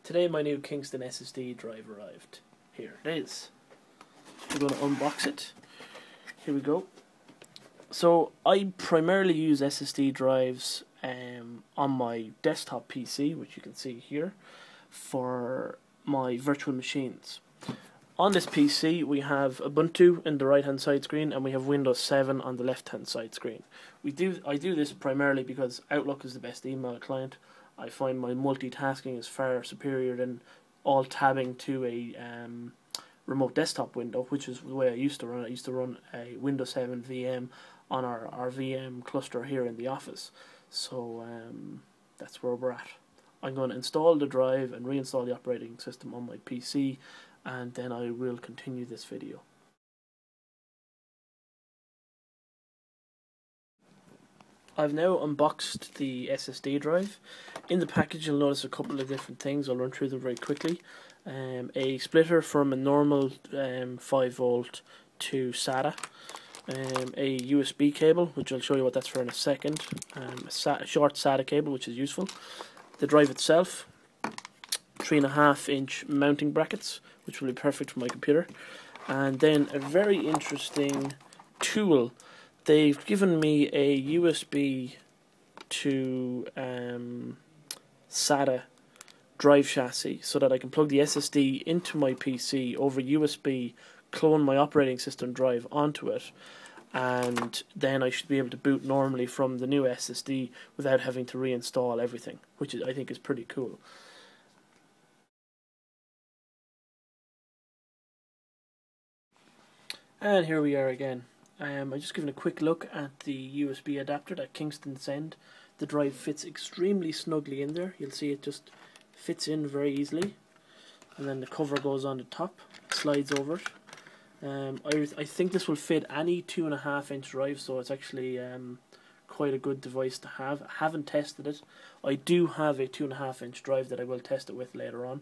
Today my new Kingston SSD drive arrived. Here it is. We're going to unbox it. Here we go. So I primarily use SSD drives on my desktop PC, which you can see here, for my virtual machines. On this PC we have Ubuntu in the right hand side screen and we have Windows 7 on the left hand side screen. I do this primarily because Outlook is the best email client. I find my multitasking is far superior than all tabbing to a remote desktop window, which is the way I used to run it. I used to run a Windows 7 VM on our VM cluster here in the office. So that's where we're at. I'm going to install the drive and reinstall the operating system on my PC, and then I will continue this video. I've now unboxed the SSD drive. In the package you'll notice a couple of different things. I'll run through them very quickly. A splitter from a normal 5V to SATA. A USB cable, which I'll show you what that's for in a second. A short SATA cable, which is useful. The drive itself, 3.5-inch mounting brackets, which will be perfect for my computer. And then a very interesting tool. They've given me a USB to SATA drive chassis so that I can plug the SSD into my PC over USB, clone my operating system drive onto it, and then I should be able to boot normally from the new SSD without having to reinstall everything, which I think is pretty cool. And here we are again. I'm just giving a quick look at the USB adapter that Kingston send. The drive fits extremely snugly in there. You'll see it just fits in very easily, and then the cover goes on the top, slides over it. I think this will fit any 2.5-inch drive, so it's actually quite a good device to have. I haven't tested it. I do have a 2.5-inch drive that I will test it with later on.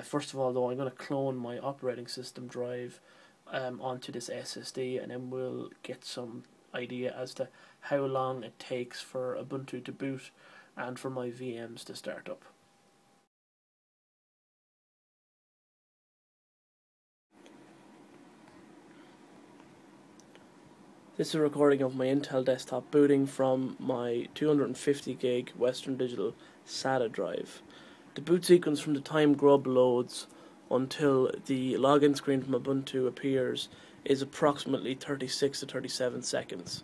First of all though, I'm going to clone my operating system drive onto this SSD, and then we'll get some idea as to how long it takes for Ubuntu to boot and for my VMs to start up. This is a recording of my Intel desktop booting from my 250 gig Western Digital SATA drive. The boot sequence from the time grub loads until the login screen from Ubuntu appears is approximately 36 to 37 seconds.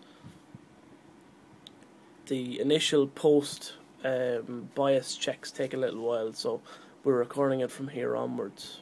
The initial post BIOS checks take a little while, so we're recording it from here onwards.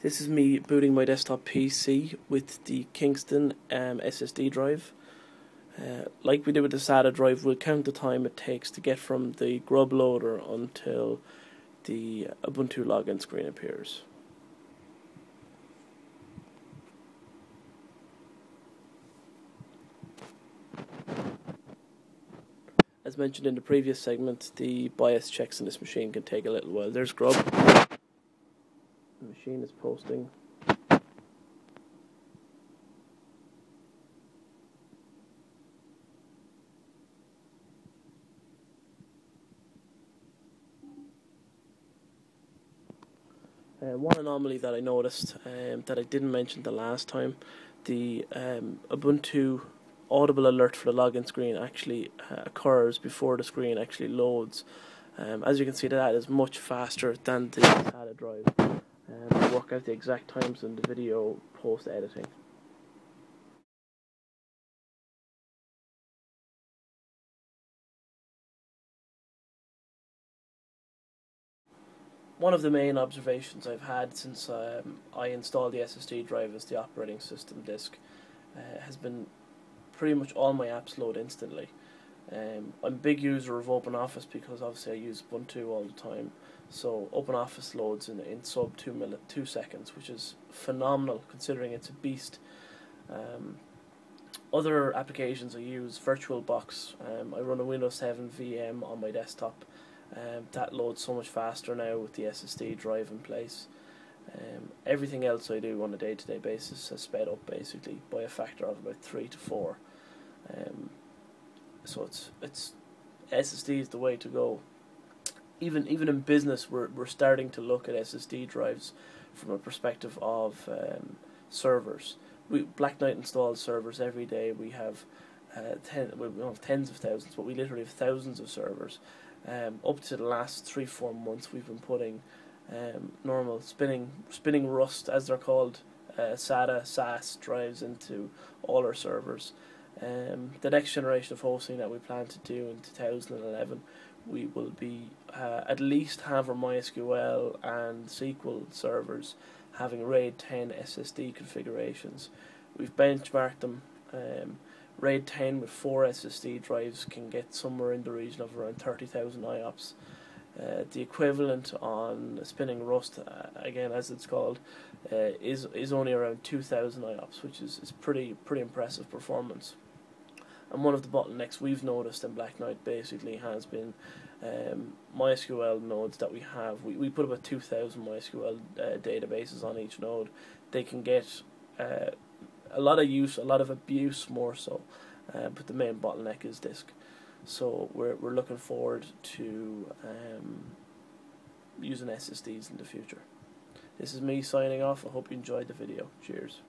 This is me booting my desktop PC with the Kingston SSD drive. Like we did with the SATA drive, we'll count the time it takes to get from the grub loader until the Ubuntu login screen appears. As mentioned in the previous segment, the BIOS checks in this machine can take a little while. There's grub. The machine is posting. One anomaly that I noticed that I didn't mention the last time, the Ubuntu audible alert for the login screen actually occurs before the screen actually loads. As you can see, that is much faster than the SATA drive. I'll work out the exact times in the video post editing. one of the main observations I've had since I installed the SSD drive as the operating system disk has been pretty much all my apps load instantly. I'm a big user of OpenOffice because obviously I use Ubuntu all the time. So OpenOffice loads in sub 2 seconds, which is phenomenal considering it's a beast. Other applications I use, VirtualBox. I run a Windows 7 VM on my desktop. That loads so much faster now with the SSD drive in place. Everything else I do on a day-to-day basis has sped up basically by a factor of about 3 to 4. So it's SSD is the way to go. Even in business, we're starting to look at SSD drives from a perspective of servers. Black Knight installs servers every day. We have we don't have tens of thousands, but we literally have thousands of servers. Up to the last 3-4 months, we've been putting normal spinning Rust, as they're called, SATA, SAS drives into all our servers. The next generation of hosting that we plan to do in 2011, we will be at least have our MySQL and SQL servers having RAID 10 SSD configurations. We've benchmarked them. RAID 10 with 4 SSD drives can get somewhere in the region of around 30,000 IOPS. The equivalent on spinning Rust, again as it's called, is only around 2,000 IOPS, which is pretty impressive performance. And one of the bottlenecks we've noticed in Black Knight basically has been MySQL nodes that we have. We put about 2,000 MySQL databases on each node. They can get a lot of use, a lot of abuse more so, but the main bottleneck is disk. So we're looking forward to using SSDs in the future. This is me signing off. I hope you enjoyed the video. Cheers.